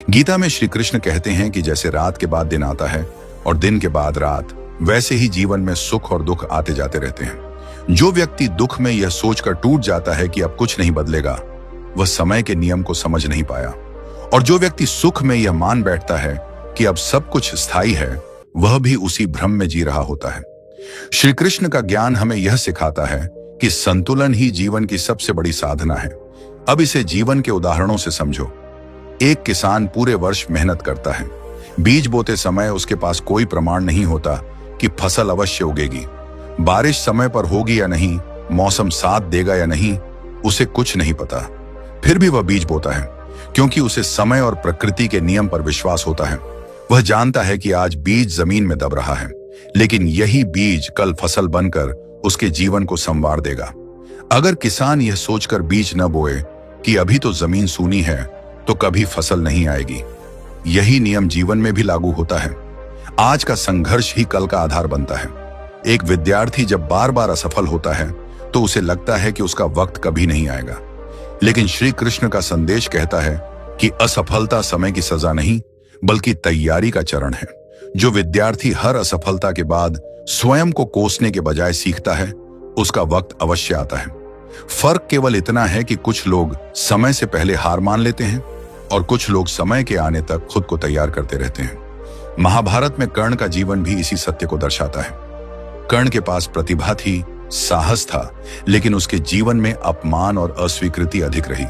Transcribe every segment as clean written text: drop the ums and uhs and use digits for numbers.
गीता में श्री कृष्ण कहते हैं कि जैसे रात के बाद दिन आता है और दिन के बाद रात, वैसे ही जीवन में सुख और दुख आते जाते रहते हैं। जो व्यक्ति दुख में यह सोचकर टूट जाता है कि अब कुछ नहीं बदलेगा, वह समय के नियम को समझ नहीं पाया। और जो व्यक्ति सुख में यह मान बैठता है कि अब सब कुछ स्थायी है, वह भी उसी भ्रम में जी रहा होता है। श्री कृष्ण का ज्ञान हमें यह सिखाता है कि संतुलन ही जीवन की सबसे बड़ी साधना है। अब इसे जीवन के उदाहरणों से समझो। एक किसान पूरे वर्ष मेहनत करता है। बीज बोते समय उसके पास कोई प्रमाण नहीं होता कि फसल अवश्य उगेगी। बारिश समय पर होगी या नहीं, मौसम साथ देगा या नहीं, उसे कुछ नहीं पता। फिर भी वह बीज बोता है, क्योंकि उसे समय और प्रकृति के नियम पर विश्वास होता है। वह जानता है कि आज बीज जमीन में दब रहा है, लेकिन यही बीज कल फसल बनकर उसके जीवन को संवार देगा। अगर किसान यह सोचकर बीज न बोए कि अभी तो जमीन सूनी है, तो कभी फसल नहीं आएगी। यही नियम जीवन में भी लागू होता है। आज का संघर्ष ही कल का आधार बनता है। एक विद्यार्थी जब बार बार असफल होता है तो उसे लगता है कि उसका वक्त कभी नहीं आएगा, लेकिन श्री कृष्ण का संदेश कहता है कि असफलता समय की सजा नहीं, बल्कि तैयारी का चरण है। जो विद्यार्थी हर असफलता के बाद स्वयं को कोसने के बजाय सीखता है, उसका वक्त अवश्य आता है। फर्क केवल इतना है कि कुछ लोग समय से पहले हार मान लेते हैं और कुछ लोग समय के आने तक खुद को तैयार करते रहते हैं। महाभारत में कर्ण का जीवन भी इसी सत्य को दर्शाता है। कर्ण के पास प्रतिभा थी, साहस था, लेकिन उसके जीवन में अपमान और अस्वीकृति अधिक रही।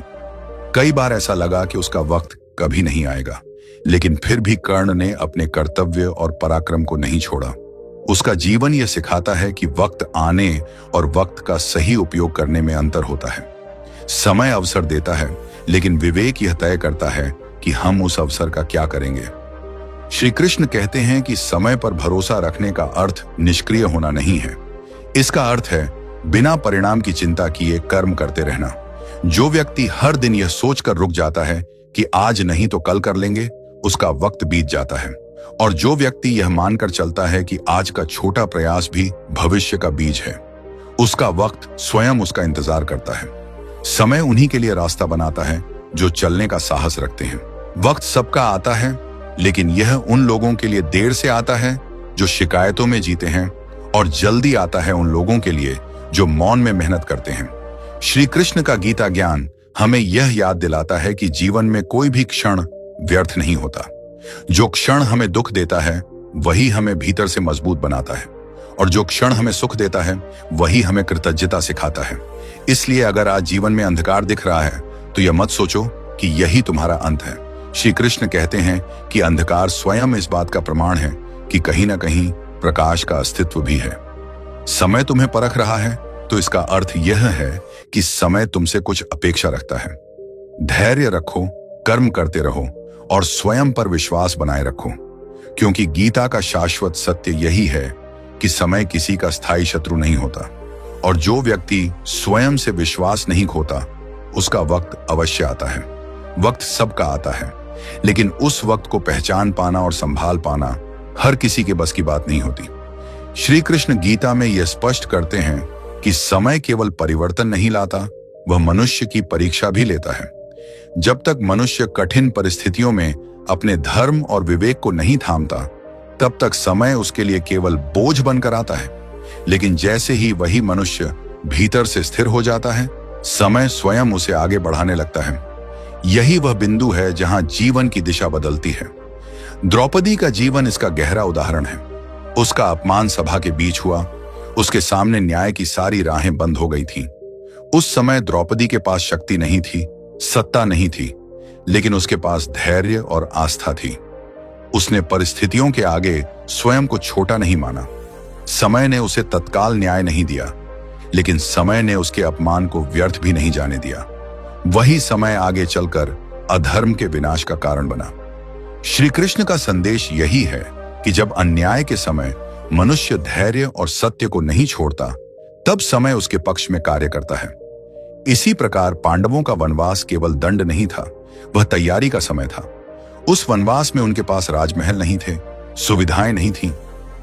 कई बार ऐसा लगा कि उसका वक्त कभी नहीं आएगा, लेकिन फिर भी कर्ण ने अपने कर्तव्य और पराक्रम को नहीं छोड़ा। उसका जीवन यह सिखाता है कि वक्त आने और वक्त का सही उपयोग करने में अंतर होता है। समय अवसर देता है, लेकिन विवेक यह तय करता है कि हम उस अवसर का क्या करेंगे। श्री कृष्ण कहते हैं कि समय पर भरोसा रखने का अर्थ निष्क्रिय होना नहीं है। इसका अर्थ है बिना परिणाम की चिंता किए कर्म करते रहना। जो व्यक्ति हर दिन यह सोचकर रुक जाता है कि आज नहीं तो कल कर लेंगे, उसका वक्त बीत जाता है। और जो व्यक्ति यह मानकर चलता है कि आज का छोटा प्रयास भी भविष्य का बीज है, उसका वक्त स्वयं उसका इंतजार करता है। समय उन्हीं के लिए रास्ता बनाता है जो चलने का साहस रखते हैं। वक्त सबका आता है, लेकिन यह उन लोगों के लिए देर से आता है जो शिकायतों में जीते हैं, और जल्दी आता है उन लोगों के लिए जो मौन में मेहनत करते हैं। श्री कृष्ण का गीता ज्ञान हमें यह याद दिलाता है कि जीवन में कोई भी क्षण व्यर्थ नहीं होता। जो क्षण हमें दुख देता है, वही हमें भीतर से मजबूत बनाता है, और जो क्षण हमें सुख देता है, वही हमें कृतज्ञता सिखाता है। इसलिए अगर आज जीवन में अंधकार दिख रहा है, तो यह मत सोचो कि यही तुम्हारा अंत है। श्री कृष्ण कहते हैं कि अंधकार स्वयं इस बात का प्रमाण है कि कहीं ना कहीं प्रकाश का अस्तित्व भी है। समय तुम्हें परख रहा है, तो इसका अर्थ यह है कि समय तुमसे कुछ अपेक्षा रखता है। धैर्य रखो, कर्म करते रहो और स्वयं पर विश्वास बनाए रखो, क्योंकि गीता का शाश्वत सत्य यही है कि समय किसी का स्थायी शत्रु नहीं होता, और जो व्यक्ति स्वयं से विश्वास नहीं खोता, उसका वक्त अवश्य आता है। वक्त सबका आता है, लेकिन उस वक्त को पहचान पाना और संभाल पाना हर किसी के बस की बात नहीं होती। श्री कृष्ण गीता में यह स्पष्ट करते हैं कि समय केवल परिवर्तन नहीं लाता, वह मनुष्य की परीक्षा भी लेता है। जब तक मनुष्य कठिन परिस्थितियों में अपने धर्म और विवेक को नहीं थामता, तब तक समय उसके लिए केवल बोझ बनकर आता है। लेकिन जैसे ही वही मनुष्य भीतर से स्थिर हो जाता है, समय स्वयं उसे आगे बढ़ाने लगता है। यही वह बिंदु है जहां जीवन की दिशा बदलती है। द्रौपदी का जीवन इसका गहरा उदाहरण है। उसका अपमान सभा के बीच हुआ, उसके सामने न्याय की सारी राहें बंद हो गई थीं। उस समय द्रौपदी के पास शक्ति नहीं थी, सत्ता नहीं थी, लेकिन उसके पास धैर्य और आस्था थी। उसने परिस्थितियों के आगे स्वयं को छोटा नहीं माना। समय ने उसे तत्काल न्याय नहीं दिया, लेकिन समय ने उसके अपमान को व्यर्थ भी नहीं जाने दिया। वही समय आगे चलकर अधर्म के विनाश का कारण बना। श्री कृष्ण का संदेश यही है कि जब अन्याय के समय मनुष्य धैर्य और सत्य को नहीं छोड़ता, तब समय उसके पक्ष में कार्य करता है। इसी प्रकार पांडवों का वनवास केवल दंड नहीं था, वह तैयारी का समय था। उस वनवास में उनके पास राजमहल नहीं थे, सुविधाएं नहीं थीं,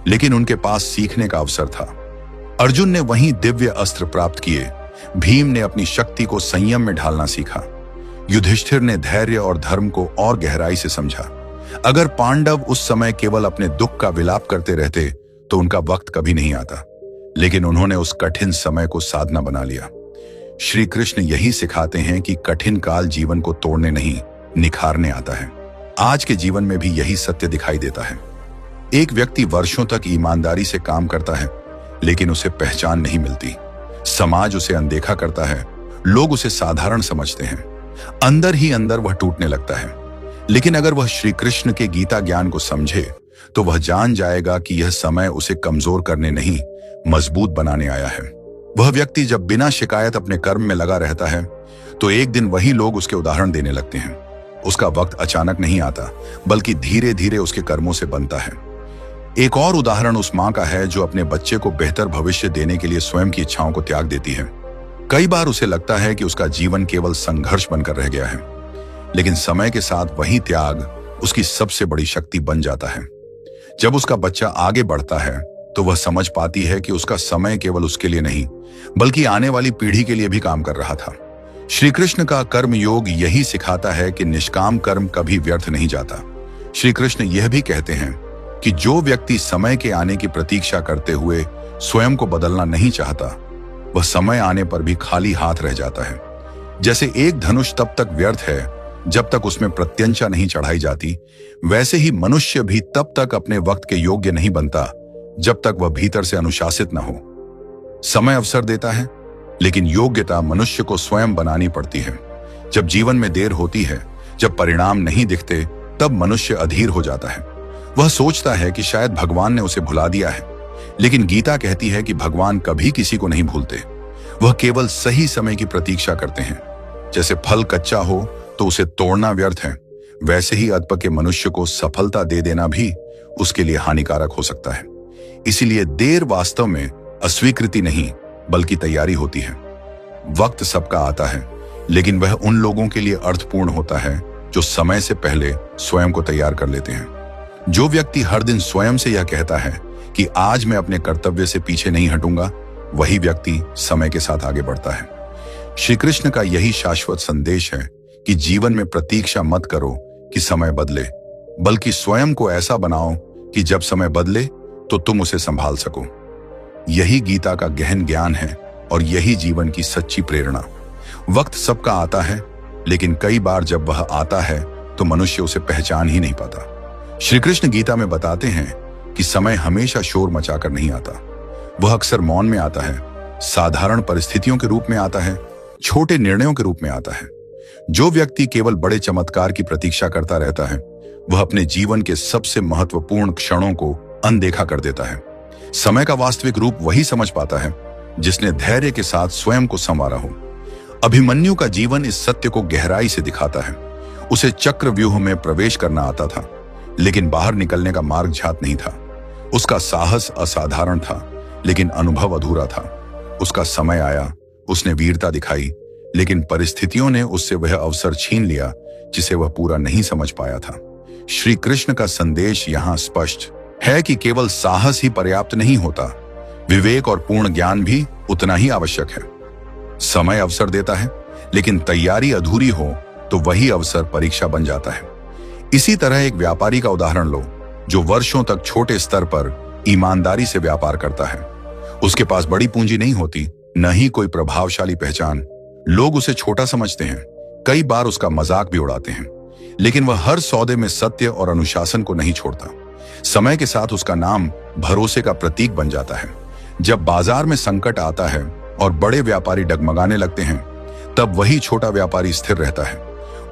लेकिन उनके पास सीखने का अवसर था। अर्जुन ने वहीं दिव्य अस्त्र प्राप्त किए, भीम ने अपनी शक्ति को संयम में ढालना सीखा, युधिष्ठिर ने धैर्य और धर्म को और गहराई से समझा। अगर पांडव उस समय केवल अपने दुख का विलाप करते रहते तो उनका वक्त कभी नहीं आता, लेकिन उन्होंने उस कठिन समय को साधना बना लिया। श्री कृष्ण यही सिखाते हैं कि कठिन काल जीवन को तोड़ने नहीं, निखारने आता है। आज के जीवन में भी यही सत्य दिखाई देता है। एक व्यक्ति वर्षों तक ईमानदारी से काम करता है, लेकिन उसे पहचान नहीं मिलती। समाज उसे अनदेखा करता है, लोग उसे साधारण समझते हैं। अंदर ही अंदर वह टूटने लगता है। लेकिन अगर वह श्री कृष्ण के गीता ज्ञान को समझे तो वह जान जाएगा कि यह समय उसे कमजोर करने नहीं, मजबूत बनाने आया है। वह व्यक्ति जब बिना शिकायत अपने कर्म में लगा रहता है तो एक दिन वही लोग उसके उदाहरण देने लगते हैं। उसका वक्त अचानक नहीं आता, बल्कि धीरे धीरे उसके कर्मों से बनता है। एक और उदाहरण उस मां का है जो अपने बच्चे को बेहतर भविष्य देने के लिए स्वयं की इच्छाओं को त्याग देती है। कई बार उसे लगता है कि उसका जीवन केवल संघर्ष बनकर रह गया है, लेकिन समय के साथ वही त्याग उसकी सबसे बड़ी शक्ति बन जाता है। जब उसका बच्चा आगे बढ़ता है तो वह समझ पाती है कि उसका समय केवल उसके लिए नहीं, बल्कि आने वाली पीढ़ी के लिए भी काम कर रहा था। श्री कृष्ण का कर्म योग यही सिखाता है कि निष्काम कर्म कभी व्यर्थ नहीं जाता। श्री कृष्ण यह भी कहते हैं कि जो व्यक्ति समय के आने की प्रतीक्षा करते हुए स्वयं को बदलना नहीं चाहता, वह समय आने पर भी खाली हाथ रह जाता है। जैसे एक धनुष तब तक व्यर्थ है जब तक उसमें प्रत्यंचा नहीं चढ़ाई जाती, वैसे ही मनुष्य भी तब तक अपने वक्त के योग्य नहीं बनता जब तक वह भीतर से अनुशासित न हो। समय अवसर देता है, लेकिन योग्यता मनुष्य को स्वयं बनानी पड़ती है। जब जीवन में देर होती है, जब परिणाम नहीं दिखते, तब मनुष्य अधीर हो जाता है। वह सोचता है कि शायद भगवान ने उसे भुला दिया है, लेकिन गीता कहती है कि भगवान कभी किसी को नहीं भूलते। वह केवल सही समय की प्रतीक्षा करते हैं। जैसे फल कच्चा हो तो उसे तोड़ना व्यर्थ है, वैसे ही अल्प के मनुष्य को सफलता दे देना भी उसके लिए हानिकारक हो सकता है। इसीलिए देर वास्तव में अस्वीकृति नहीं, बल्कि तैयारी होती है। वक्त सबका आता है, लेकिन वह उन लोगों के लिए अर्थपूर्ण होता है जो समय से पहले स्वयं को तैयार कर लेते हैं। जो व्यक्ति हर दिन स्वयं से यह कहता है कि आज मैं अपने कर्तव्य से पीछे नहीं हटूंगा, वही व्यक्ति समय के साथ आगे बढ़ता है। श्री कृष्ण का यही शाश्वत संदेश है कि जीवन में प्रतीक्षा मत करो कि समय बदले, बल्कि स्वयं को ऐसा बनाओ कि जब समय बदले तो तुम उसे संभाल सको। यही गीता का गहन ज्ञान है और यही जीवन की सच्ची प्रेरणा। वक्त सबका आता है, लेकिन कई बार जब वह आता है तो मनुष्य उसे पहचान ही नहीं पाता। श्री कृष्ण गीता में बताते हैं कि समय हमेशा शोर मचाकर नहीं आता। वह अक्सर मौन में आता है, साधारण परिस्थितियों के रूप में आता है, छोटे निर्णयों के रूप में आता है। जो व्यक्ति केवल बड़े चमत्कार की प्रतीक्षा करता रहता है, वह अपने जीवन के सबसे महत्वपूर्ण क्षणों को अनदेखा कर देता है। समय का वास्तविक रूप वही समझ पाता है जिसने धैर्य के साथ स्वयं को संवारा हो। अभिमन्यु का जीवन इस सत्य को गहराई से दिखाता है। उसे चक्रव्यूह में प्रवेश करना आता था, लेकिन बाहर निकलने का मार्ग ज्ञात नहीं था। उसका साहस असाधारण था, लेकिन अनुभव अधूरा था। उसका समय आया, उसने वीरता दिखाई, लेकिन परिस्थितियों ने उससे वह अवसर छीन लिया जिसे वह पूरा नहीं समझ पाया था। श्री कृष्ण का संदेश यहाँ स्पष्ट है कि केवल साहस ही पर्याप्त नहीं होता, विवेक और पूर्ण ज्ञान भी उतना ही आवश्यक है। समय अवसर देता है, लेकिन तैयारी अधूरी हो तो वही अवसर परीक्षा बन जाता है। इसी तरह एक व्यापारी का उदाहरण लो, जो वर्षों तक छोटे स्तर पर ईमानदारी से व्यापार करता है। उसके पास बड़ी पूंजी नहीं होती, न ही कोई प्रभावशाली पहचान। लोग उसे छोटा समझते हैं, कई बार उसका मजाक भी उड़ाते हैं, लेकिन वह हर सौदे में सत्य और अनुशासन को नहीं छोड़ता। समय के साथ उसका नाम भरोसे का प्रतीक बन जाता है। जब बाजार में संकट आता है और बड़े व्यापारी डगमगाने लगते हैं, तब वही छोटा व्यापारी स्थिर रहता है।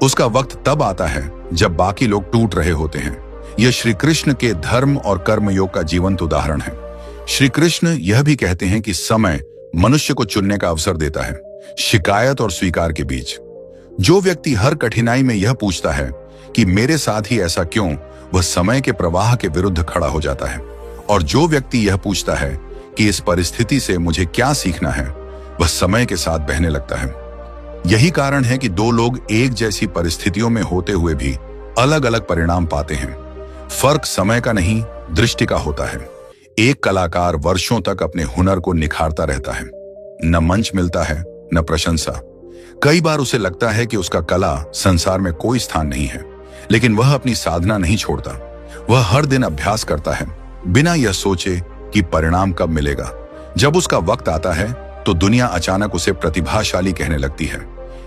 उसका वक्त तब आता है जब बाकी लोग टूट रहे होते हैं। यह श्री कृष्ण के धर्म और कर्म योग का जीवंत उदाहरण है। श्री कृष्ण यह भी कहते हैं कि समय मनुष्य को चुनने का अवसर देता है, शिकायत और स्वीकार के बीच। जो व्यक्ति हर कठिनाई में यह पूछता है कि मेरे साथ ही ऐसा क्यों, वह समय के प्रवाह के विरुद्ध खड़ा हो जाता है। और जो व्यक्ति यह पूछता है कि इस परिस्थिति से मुझे क्या सीखना है, वह समय के साथ बहने लगता है। यही कारण है कि दो लोग एक जैसी परिस्थितियों में होते हुए भी अलग अलग परिणाम पाते हैं। फर्क समय का नहीं, दृष्टि का होता है। एक कलाकार वर्षों तक अपने हुनर को निखारता रहता है। न मंच मिलता है, न प्रशंसा। कई बार उसे लगता है कि उसका कला संसार में कोई स्थान नहीं है, लेकिन वह अपनी साधना नहीं छोड़ता। वह हर दिन अभ्यास करता है, बिना यह सोचे कि परिणाम कब मिलेगा। जब उसका वक्त आता है तो दुनिया अचानक उसे प्रतिभाशाली कहने लगती है,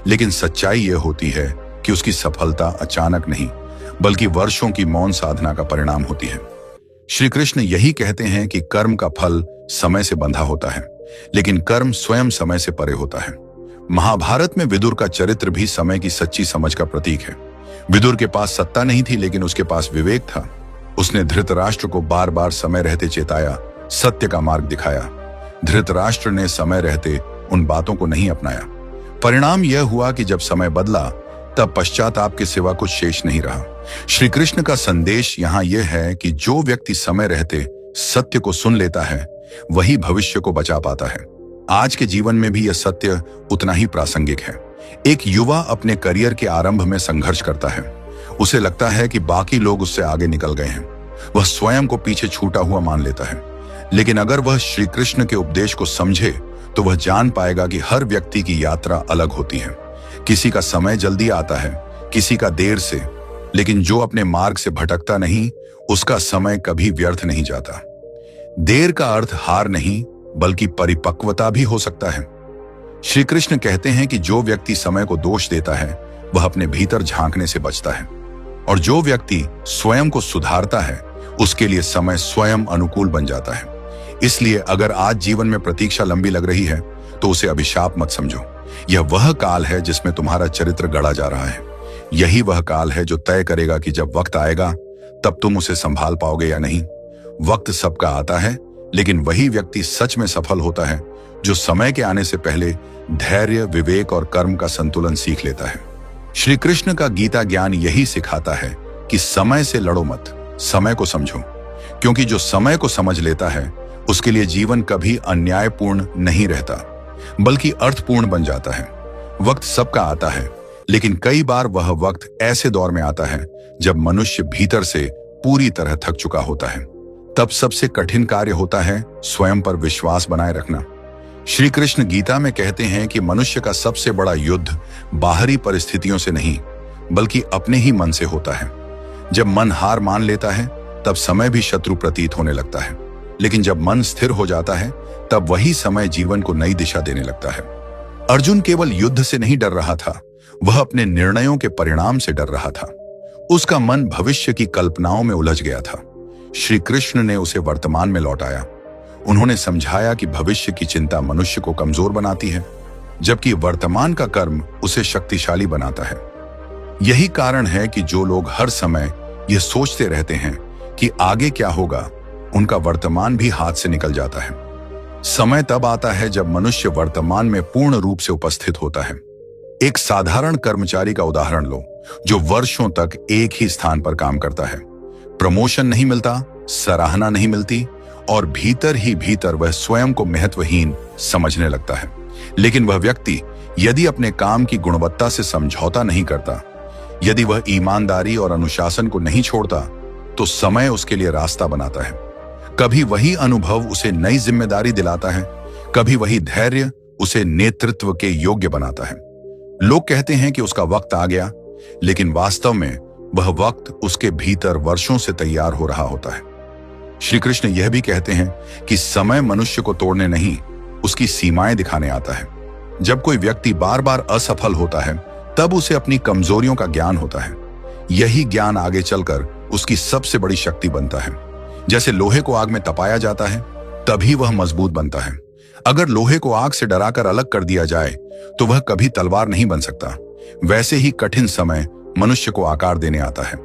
लेकिन सच्चाई यह होती है कि उसकी सफलता अचानक नहीं, बल्कि वर्षों की मौन साधना का परिणाम होती है। श्री कृष्ण यही कहते हैं कि कर्म का फल समय से बंधा होता है, लेकिन कर्म स्वयं समय से परे होता है। महाभारत में विदुर का चरित्र भी समय की सच्ची समझ का प्रतीक है। विदुर के पास सत्ता नहीं थी, लेकिन उसके पास विवेक था। उसने धृतराष्ट्र को बार बार समय रहते चेताया, सत्य का मार्ग दिखाया। धृतराष्ट्र ने समय रहते उन बातों को नहीं अपनाया। परिणाम यह हुआ कि जब समय बदला तब पश्चाताप के सिवा कुछ शेष नहीं रहा। श्री कृष्ण का संदेश यहाँ यह है कि जो व्यक्ति समय रहते सत्य को सुन लेता है, वही भविष्य को बचा पाता है। आज के जीवन में भी यह सत्य उतना ही प्रासंगिक है। एक युवा अपने करियर के आरंभ में संघर्ष करता है। उसे लगता है कि बाकी लोग उससे आगे निकल गए हैं। वह स्वयं को पीछे छूटा हुआ मान लेता है, लेकिन अगर वह श्री कृष्ण के उपदेश को समझे तो वह जान पाएगा कि हर व्यक्ति की यात्रा अलग होती है। किसी का समय जल्दी आता है, किसी का देर से, लेकिन जो अपने मार्ग से भटकता नहीं, उसका समय कभी व्यर्थ नहीं जाता। देर का अर्थ हार नहीं, बल्कि परिपक्वता भी हो सकता है। श्री कृष्ण कहते हैं कि जो व्यक्ति समय को दोष देता है, वह अपने भीतर झांकने से बचता है, और जो व्यक्ति स्वयं को सुधारता है, उसके लिए समय स्वयं अनुकूल बन जाता है। इसलिए अगर आज जीवन में प्रतीक्षा लंबी लग रही है तो उसे अभिशाप मत समझो। यह वह काल है जिसमें तुम्हारा चरित्र गढ़ा जा रहा है। यही वह काल है जो तय करेगा कि जब वक्त आएगा तब तुम उसे संभाल पाओगे या नहीं। वक्त सबका आता है, लेकिन वही व्यक्ति सच में सफल होता है जो समय के आने से पहले धैर्य, विवेक और कर्म का संतुलन सीख लेता है। श्री कृष्ण का गीता ज्ञान यही सिखाता है कि समय से लड़ो मत, समय को समझो, क्योंकि जो समय को समझ लेता है उसके लिए जीवन कभी अन्यायपूर्ण नहीं रहता, बल्कि अर्थपूर्ण बन जाता है। वक्त सबका आता है, लेकिन कई बार वह वक्त ऐसे दौर में आता है जब मनुष्य भीतर से पूरी तरह थक चुका होता है। तब सबसे कठिन कार्य होता है स्वयं पर विश्वास बनाए रखना। श्री कृष्ण गीता में कहते हैं कि मनुष्य का सबसे बड़ा युद्ध बाहरी परिस्थितियों से नहीं, बल्कि अपने ही मन से होता है। जब मन हार मान लेता है तब समय भी शत्रु प्रतीत होने लगता है, लेकिन जब मन स्थिर हो जाता है तब वही समय जीवन को नई दिशा देने लगता है। अर्जुन केवल युद्ध से नहीं डर रहा था, वह अपने निर्णयों के परिणाम से डर रहा था। उसका मन भविष्य की कल्पनाओं में उलझ गया था। श्री कृष्ण ने उसे वर्तमान में लौटाया। उन्होंने समझाया कि भविष्य की चिंता मनुष्य को कमजोर बनाती है, जबकि वर्तमान का कर्म उसे शक्तिशाली बनाता है। यही कारण है कि जो लोग हर समय यह सोचते रहते हैं कि आगे क्या होगा, उनका वर्तमान भी हाथ से निकल जाता है। समय तब आता है जब मनुष्य वर्तमान में पूर्ण रूप से उपस्थित होता है। एक साधारण कर्मचारी का उदाहरण लो, जो वर्षों तक एक ही स्थान पर काम करता है। प्रमोशन नहीं मिलता, सराहना नहीं मिलती, और भीतर ही भीतर वह स्वयं को महत्वहीन समझने लगता है। लेकिन वह व्यक्ति यदि अपने काम की गुणवत्ता से समझौता नहीं करता, यदि वह ईमानदारी और अनुशासन को नहीं छोड़ता, तो समय उसके लिए रास्ता बनाता है। कभी वही अनुभव उसे नई जिम्मेदारी दिलाता है, कभी वही धैर्य उसे नेतृत्व के योग्य बनाता है। लोग कहते हैं कि उसका वक्त आ गया, लेकिन वास्तव में वह वक्त उसके भीतर वर्षों से तैयार हो रहा होता है। श्री कृष्ण यह भी कहते हैं कि समय मनुष्य को तोड़ने नहीं, उसकी सीमाएं दिखाने आता है। जब कोई व्यक्ति बार बार असफल होता है, तब उसे अपनी कमजोरियों का ज्ञान होता है। यही ज्ञान आगे चलकर उसकी सबसे बड़ी शक्ति बनता है। जैसे लोहे को आग में तपाया जाता है, तभी वह मजबूत बनता है। अगर लोहे को आग से डराकर अलग कर दिया जाए तो वह कभी तलवार नहीं बन सकता। वैसे ही कठिन समय मनुष्य को आकार देने आता है।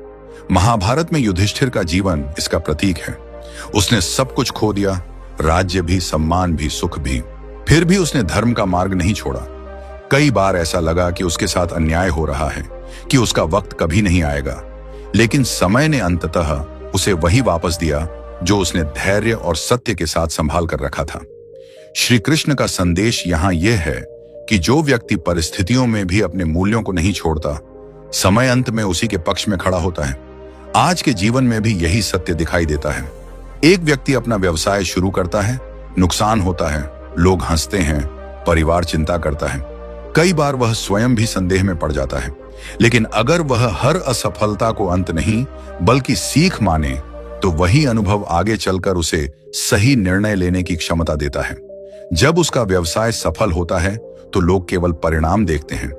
महाभारत में युधिष्ठिर का जीवन इसका प्रतीक है। उसने सब कुछ खो दिया, राज्य भी, सम्मान भी, सुख भी, फिर भी उसने धर्म का मार्ग नहीं छोड़ा। कई बार ऐसा लगा कि उसके साथ अन्याय हो रहा है, कि उसका वक्त कभी नहीं आएगा, लेकिन समय ने अंततः उसे वही वापस दिया जो उसने धैर्य और सत्य के साथ संभाल कर रखा था। श्री कृष्ण का संदेश यहाँ यह है कि जो व्यक्ति परिस्थितियों में भी अपने मूल्यों को नहीं छोड़ता, समय अंत में उसी के पक्ष में खड़ा होता है। आज के जीवन में भी यही सत्य दिखाई देता है। एक व्यक्ति अपना व्यवसाय शुरू करता है, नुकसान होता है, लोग हंसते हैं, परिवार चिंता करता है। कई बार वह स्वयं भी संदेह में पड़ जाता है। लेकिन अगर वह हर असफलता को अंत नहीं बल्कि सीख माने, तो वही अनुभव आगे चलकर उसे सही निर्णय लेने की क्षमता देता है। जब उसका व्यवसाय सफल होता है तो लोग केवल परिणाम देखते हैं,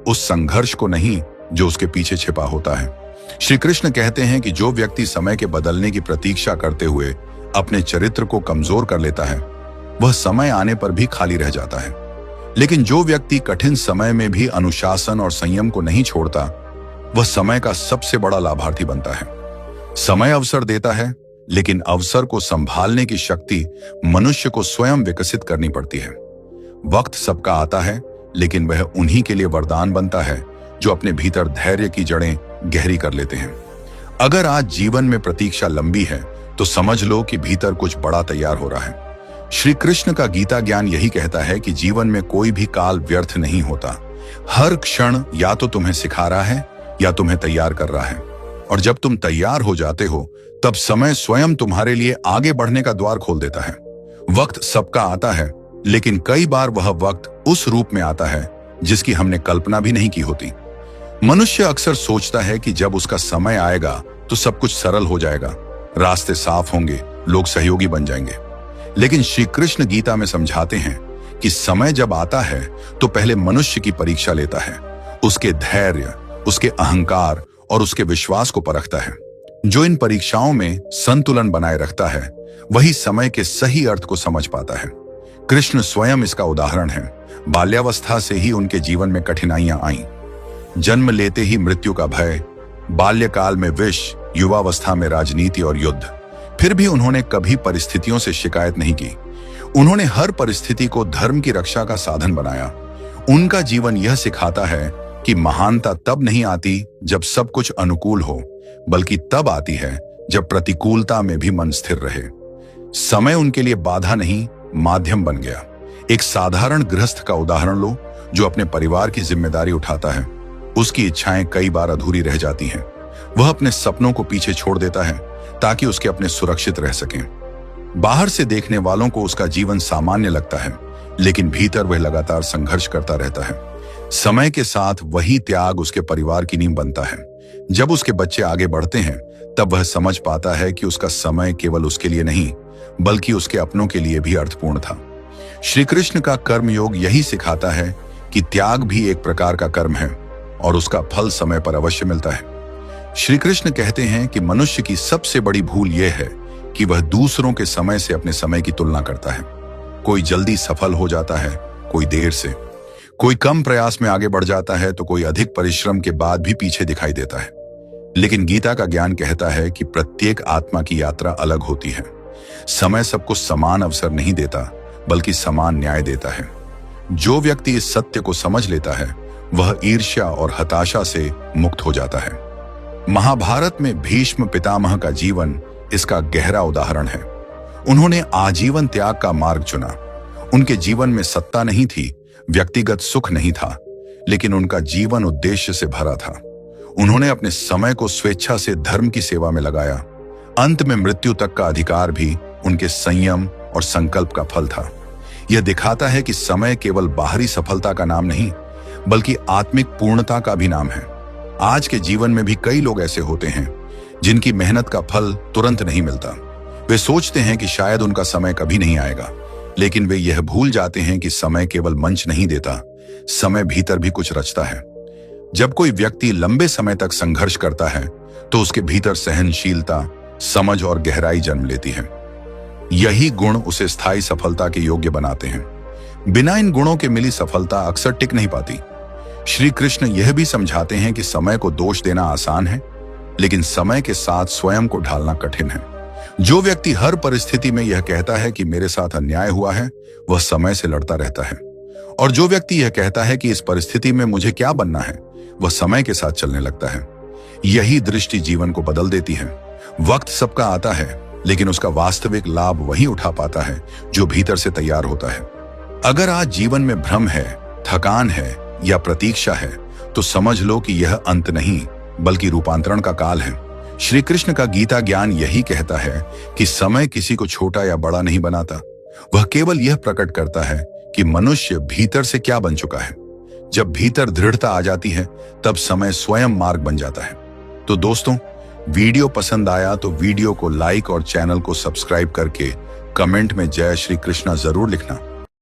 उस संघर्ष को नहीं जो उसके पीछे छिपा होता है। श्री कृष्ण कहते हैं कि जो व्यक्ति समय के बदलने की प्रतीक्षा करते हुए अपने चरित्र को कमजोर कर लेता है, वह समय आने पर भी खाली रह जाता है। लेकिन जो व्यक्ति कठिन समय में भी अनुशासन और संयम को नहीं छोड़ता, वह समय का सबसे बड़ा लाभार्थी बनता है। समय अवसर देता है, लेकिन अवसर को संभालने की शक्ति मनुष्य को स्वयं विकसित करनी पड़ती है। वक्त सबका आता है, लेकिन वह उन्हीं के लिए वरदान बनता है जो अपने भीतर धैर्य की जड़ें गहरी कर लेते हैं। अगर आज जीवन में प्रतीक्षा लंबी है, तो समझ लो कि भीतर कुछ बड़ा तैयार हो रहा है। श्री कृष्ण का गीता ज्ञान यही कहता है कि जीवन में कोई भी काल व्यर्थ नहीं होता। हर क्षण या तो तुम्हें सिखा रहा है या तुम्हें तैयार कर रहा है। और जब तुम तैयार हो जाते हो, तब समय स्वयं तुम्हारे लिए आगे बढ़ने का द्वार खोल देता है। वक्त सबका आता है, लेकिन कई बार वह वक्त उस रूप में आता है जिसकी हमने कल्पना भी नहीं की होती। मनुष्य अक्सर सोचता है कि जब उसका समय आएगा तो सब कुछ सरल हो जाएगा, रास्ते साफ होंगे, लोग सहयोगी बन जाएंगे। लेकिन श्री कृष्ण गीता में समझाते हैं कि समय जब आता है तो पहले मनुष्य की परीक्षा लेता है, उसके धैर्य, उसके अहंकार और उसके विश्वास को परखता है। जो इन परीक्षाओं में संतुलन बनाए रखता है, वही समय के सही अर्थ को समझ पाता है। कृष्ण स्वयं इसका उदाहरण है। बाल्यावस्था से ही उनके जीवन में कठिनाइयां आईं। जन्म लेते ही मृत्यु का भय, बाल्यकाल में विष, युवावस्था में राजनीति और युद्ध। फिर भी उन्होंने कभी परिस्थितियों से शिकायत नहीं की। उन्होंने हर परिस्थिति को धर्म की रक्षा का साधन बनाया। उनका जीवन यह सिखाता है कि महानता तब नहीं आती जब सब कुछ अनुकूल हो, बल्कि तब आती है जब प्रतिकूलता में भी मन स्थिर रहे। समय उनके लिए बाधा नहीं, माध्यम बन गया। एक साधारण गृहस्थ का उदाहरण लो, जो अपने परिवार की जिम्मेदारी उठाता है। उसकी इच्छाएं कई बार अधूरी रह जाती हैं। वह अपने सपनों को पीछे छोड़ देता है ताकि उसके अपने सुरक्षित रह सकें। बाहर से देखने वालों को उसका जीवन सामान्य लगता है, लेकिन भीतर वह लगातार संघर्ष करता रहता है। समय के साथ वही त्याग उसके परिवार की नींव बनता है। जब उसके बच्चे आगे बढ़ते हैं, तब वह समझ पाता है कि उसका समय केवल उसके लिए नहीं, बल्कि उसके अपनों के लिए भी अर्थपूर्ण था। श्री कृष्ण का कर्मयोग यही सिखाता है कि त्याग भी एक प्रकार का कर्म है और उसका फल समय पर अवश्य मिलता है। श्री कृष्ण कहते हैं कि मनुष्य की सबसे बड़ी भूल यह है कि वह दूसरों के समय से अपने समय की तुलना करता है। कोई जल्दी सफल हो जाता है, कोई देर से, कोई कम प्रयास में आगे बढ़ जाता है, तो कोई अधिक परिश्रम के बाद भी पीछे दिखाई देता है। लेकिन गीता का ज्ञान कहता है कि प्रत्येक आत्मा की यात्रा अलग होती है। समय सबको समान अवसर नहीं देता, बल्कि समान न्याय देता है। जो व्यक्ति इस सत्य को समझ लेता है, वह ईर्ष्या और हताशा से मुक्त हो जाता है। महाभारत में भीष्म पितामह का जीवन इसका गहरा उदाहरण है। उन्होंने आजीवन त्याग का मार्ग चुना। उनके जीवन में सत्ता नहीं थी, व्यक्तिगत सुख नहीं था, लेकिन उनका जीवन उद्देश्य से भरा था। उन्होंने अपने समय को स्वेच्छा से धर्म की सेवा में लगाया। अंत में मृत्यु तक का अधिकार भी उनके संयम और संकल्प का फल था। यह दिखाता है कि समय केवल बाहरी सफलता का नाम नहीं, बल्कि आत्मिक पूर्णता का भी नाम है। आज के जीवन में भी कई लोग ऐसे होते हैं जिनकी मेहनत का फल तुरंत नहीं मिलता। वे सोचते हैं कि शायद उनका समय कभी नहीं आएगा, लेकिन वे यह भूल जाते हैं कि समय केवल मंच नहीं देता, समय भीतर भी कुछ रचता है। जब कोई व्यक्ति लंबे समय तक संघर्ष करता है, तो उसके भीतर सहनशीलता, समझ और गहराई जन्म लेती है। यही गुण उसे स्थायी सफलता के योग्य बनाते हैं। बिना इन गुणों के मिली सफलता अक्सर टिक नहीं पाती। श्री कृष्ण यह भी समझाते हैं कि समय को दोष देना आसान है, लेकिन समय के साथ स्वयं को ढालना कठिन है। जो व्यक्ति हर परिस्थिति में यह कहता है कि मेरे साथ अन्याय हुआ है, वह समय से लड़ता रहता है। और जो व्यक्ति यह कहता है कि इस परिस्थिति में मुझे क्या बनना है, वह समय के साथ चलने लगता है। यही दृष्टि जीवन को बदल देती है। वक्त सबका आता है, लेकिन उसका वास्तविक लाभ वही उठा पाता है जो भीतर से तैयार होता है। अगर आज जीवन में भ्रम है, थकान है या प्रतीक्षा है, तो समझ लो कि यह अंत नहीं, बल्कि रूपांतरण का काल है। श्री कृष्ण का गीता ज्ञान यही कहता है कि समय किसी को छोटा या बड़ा नहीं बनाता, वह केवल यह प्रकट करता है कि मनुष्य भीतर से क्या बन चुका है। जब भीतर दृढ़ता आ जाती है तब समय स्वयं मार्ग बन जाता है। तो दोस्तों, वीडियो पसंद आया तो वीडियो को लाइक और चैनल को सब्सक्राइब करके कमेंट में जय श्री कृष्णा जरूर लिखना।